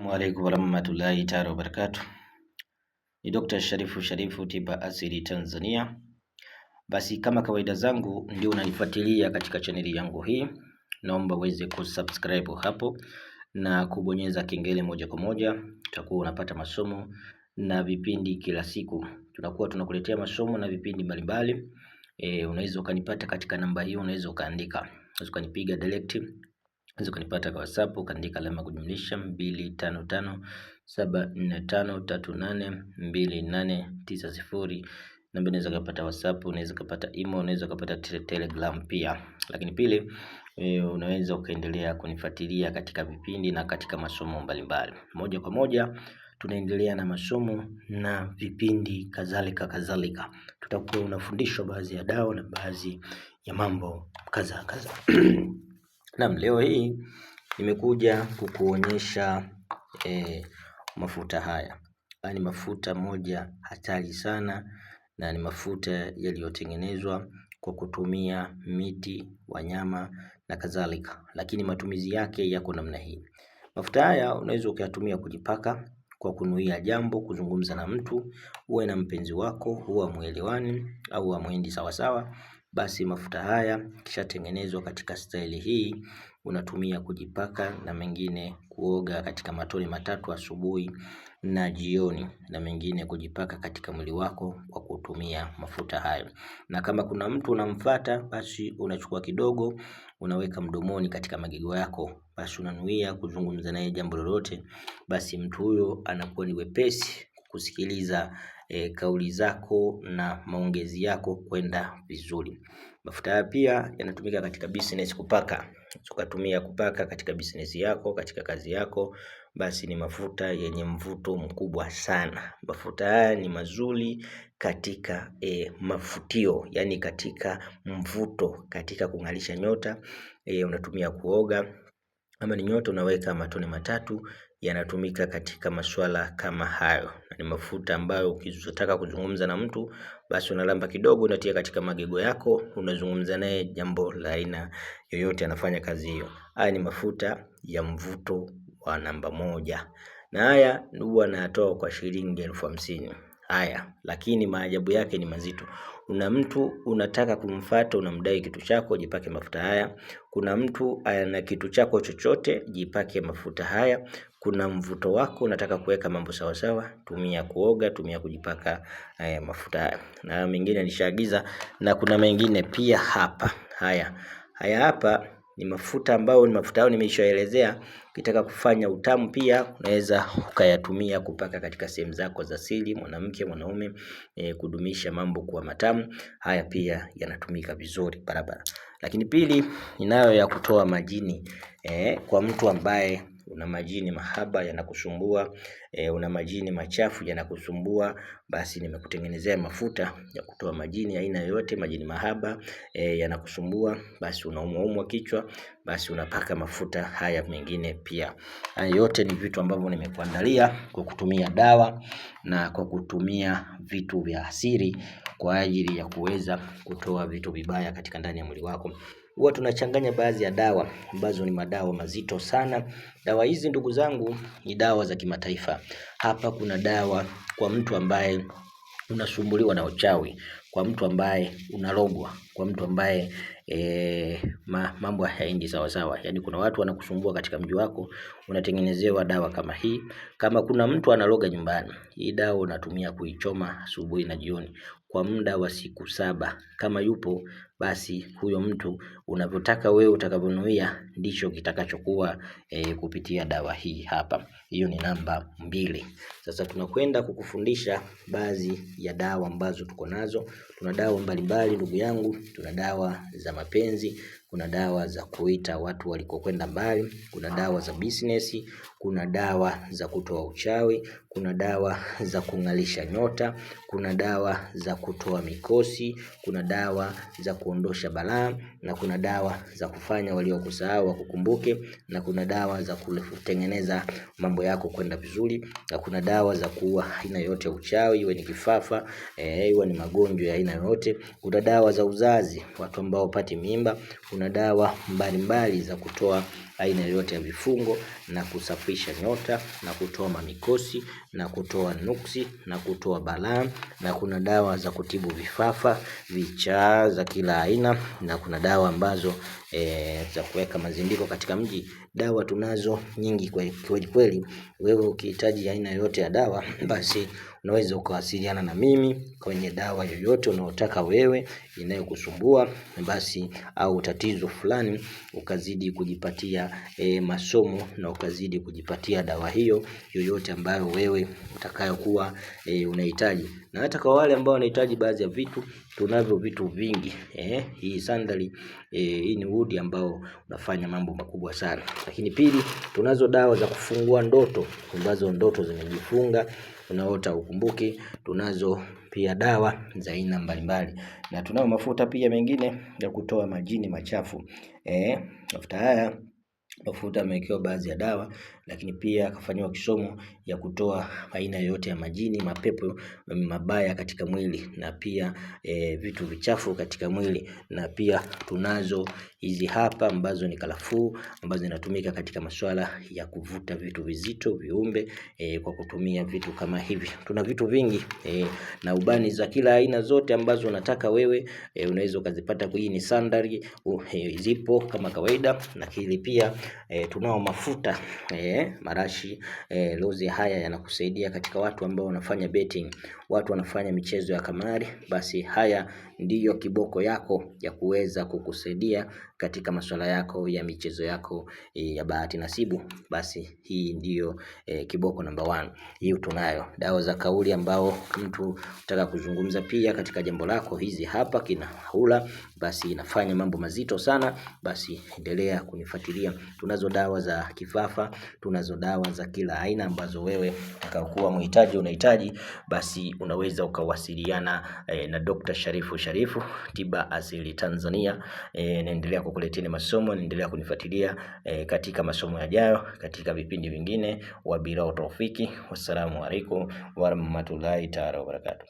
Assalamu alaikum warahmatullahi taala wabarakatuh. Ni Dr. Sharifu tiba asili Tanzania. Basi kama kawaida zangu ndio unanifuatilia katika chaneli yangu hii, naomba uweze kusubscribe hapo na kubonyeza kengele moja kwa moja. Utakuwa unapata masomo na vipindi kila siku. Tunakuwa tunakuletea masomo na vipindi mbalimbali. Unaweza ukanipata katika namba hiyo, unaweza ukaandika, unaweza ukanipiga direct. Unaweza kunipata kwa WhatsApp ukaandika alama kujumlisha 255 745382890. Na unaweza kupata WhatsApp, unaweza kupata email, unaweza kupata Telegram pia. Lakini pili, unaweza ukaendelea kunifuatilia katika vipindi na katika masomo mbalimbali. Moja kwa moja tunaendelea na masomo na vipindi kadhalika. Tutakuwa unafundishwa baadhi ya dawa na baadhi ya mambo kadha. Naam, leo hii nimekuja kukuonyesha mafuta haya. Ni mafuta moja hatari sana na ni mafuta yaliyotengenezwa kwa kutumia miti, wanyama na kadhalika. Lakini matumizi yake yako namna hii. Mafuta haya unaweza ukayatumia kujipaka kwa kunuia jambo, kuzungumza na mtu, uwe na mpenzi wako, huwa muelewani au hamwendi sawasawa. Basi mafuta haya kisha tengenezwa katika staili hii, unatumia kujipaka na mengine kuoga katika matone matatu asubuhi na jioni, na mengine kujipaka katika mwili wako kwa kutumia mafuta hayo. Na kama kuna mtu unamfuata, basi unachukua kidogo, unaweka mdomoni katika magego yako, basi unanuia kuzungumza naye jambo lolote, basi mtu huyo anakuwa ni wepesi kusikiliza kauli zako na maongezi yako kwenda vizuri. Mafuta haya pia yanatumika katika business kupaka. Ukatumia kupaka katika business yako, katika kazi yako, basi ni mafuta yenye mvuto mkubwa sana. Mafuta haya ni mazuri katika mafutio, yani katika mvuto, katika kung'arisha nyota. Unatumia kuoga, ama ni nyota unaweka matone matatu, yanatumika katika masuala kama hayo. Ni mafuta ambayo ukitaka kuzungumza na mtu, basi unalamba kidogo, unatia katika magego yako, unazungumza naye jambo la aina yoyote, anafanya kazi hiyo. Haya ni mafuta ya mvuto wa namba moja, na haya huwa natoa kwa shilingi 50,000. Haya, lakini maajabu yake ni mazito. Una mtu unataka kumfuata, unamdai kitu chako, jipake mafuta haya. Kuna mtu ana kitu chako chochote, jipake mafuta haya. Kuna mvuto wako unataka kuweka mambo sawa sawa, tumia kuoga, tumia kujipaka mafuta haya. Na mengine nishaagiza, na kuna mengine pia hapa. Haya hapa ni mafuta ambayo ni mafuta hayo nimeshaelezea. Ukitaka kufanya utamu pia unaweza ukayatumia kupaka katika sehemu zako za siri, mwanamke, mwanaume, kudumisha mambo kuwa matamu. Haya pia yanatumika vizuri barabara. Lakini pili, ninayo ya kutoa majini kwa mtu ambaye una majini mahaba yanakusumbua, una majini machafu yanakusumbua, basi nimekutengenezea mafuta ya kutoa majini aina yoyote, majini mahaba yanakusumbua, basi unaumwa kichwa, basi unapaka mafuta haya mengine pia. Haya yote ni vitu ambavyo nimekuandalia kwa kutumia dawa na kwa kutumia vitu vya asili kwa ajili ya kuweza kutoa vitu vibaya katika ndani ya mwili wako. Huwa tunachanganya baadhi ya dawa ambazo ni madawa mazito sana. Dawa hizi ndugu zangu ni dawa za kimataifa. Hapa kuna dawa kwa mtu ambaye unasumbuliwa na uchawi, kwa mtu ambaye unarogwa, kwa mtu ambaye mambo hayaendi sawa sawa. Yani kuna watu wanakusumbua katika mji wako, unatengenezewa dawa kama hii. Kama kuna mtu anaroga nyumbani, hii dawa unatumia kuichoma asubuhi na jioni kwa muda wa siku 7. Kama yupo, basi huyo mtu unavyotaka wewe utakavyonuia ndicho kitakachokuwa kupitia dawa hii hapa. Hiyo ni namba 2. Sasa tunakwenda kukufundisha baadhi ya dawa ambazo tuko nazo. Tuna dawa mbalimbali ndugu yangu. Tuna dawa za mapenzi, kuna dawa za kuita watu walikokwenda mbali, kuna dawa za business, kuna dawa za kutoa uchawi, kuna dawa za kung'arisha nyota, kuna dawa za kutoa mikosi, kuna dawa za kuondosha balaa, na kuna dawa za kufanya waliokusahau wakukumbuke, na kuna dawa za kutengeneza mambo yako kwenda vizuri, na kuna dawa za kuua aina yote ya uchawi, iwe ni kifafa, iwe ni magonjwa ya aina yote. Kuna dawa za uzazi, watu ambao hawapati mimba. kuna dawa mbalimbali za kutoa aina yoyote ya vifungo na kusafisha nyota na kutoa mamikosi na kutoa nuksi na kutoa balaa, na kuna dawa za kutibu vifafa, vichaa za kila aina, na kuna dawa ambazo za kuweka mazindiko katika mji. Dawa tunazo nyingi kweli. Wewe ukihitaji aina yoyote ya dawa, basi unaweza ukawasiliana na mimi kwenye dawa yoyote unayotaka wewe inayokusumbua, basi au tatizo fulani ukazidi kujipatia masomo na ukazidi kujipatia dawa hiyo yoyote ambayo wewe utakayokuwa unahitaji. Na hata kwa wale ambao wanahitaji baadhi ya vitu, tunavyo vitu vingi. Hii sandali, hii ni udi ambao unafanya mambo makubwa sana. Lakini pili, tunazo dawa za kufungua ndoto, ambazo ndoto zimejifunga, unaota ukumbuki. Tunazo pia dawa za aina mbalimbali, na tunao mafuta pia mengine ya kutoa majini machafu. Mafuta haya, mafuta yamewekewa baadhi ya dawa, lakini pia akafanywa kisomo ya kutoa aina yote ya majini, mapepo mabaya katika mwili, na pia vitu vichafu katika mwili. Na pia tunazo hizi hapa ambazo ni karafuu, ambazo zinatumika katika masuala ya kuvuta vitu vizito, viumbe, kwa kutumia vitu kama hivi. Tuna vitu vingi na ubani za kila aina zote ambazo unataka wewe, unaweza ukazipata. Hii ni sandali, zipo kama kawaida. Lakini pia tunao mafuta marashi lozi. Haya yanakusaidia katika watu ambao wanafanya betting, watu wanafanya michezo ya kamari. Basi haya ndiyo kiboko yako ya kuweza kukusaidia katika masuala yako ya michezo yako ya bahati nasibu. Basi hii ndiyo kiboko number 1. Hii tunayo dawa za kauli ambao mtu utaka kuzungumza pia katika jambo lako. Hizi hapa kina hula, basi inafanya mambo mazito sana. Basi endelea kunifuatilia. Tunazo dawa za kifafa, tunazo dawa za kila aina ambazo wewe utakayokuwa unahitaji, basi unaweza ukawasiliana na Dr. Sharifu Tiba Asili Tanzania. Naendelea kukuletea masomo, naendelea kunifuatilia katika masomo yajayo, katika vipindi vingine. Wabila utofiki. Wassalamu alaikum warahmatullahi ta'ala wabarakatuh.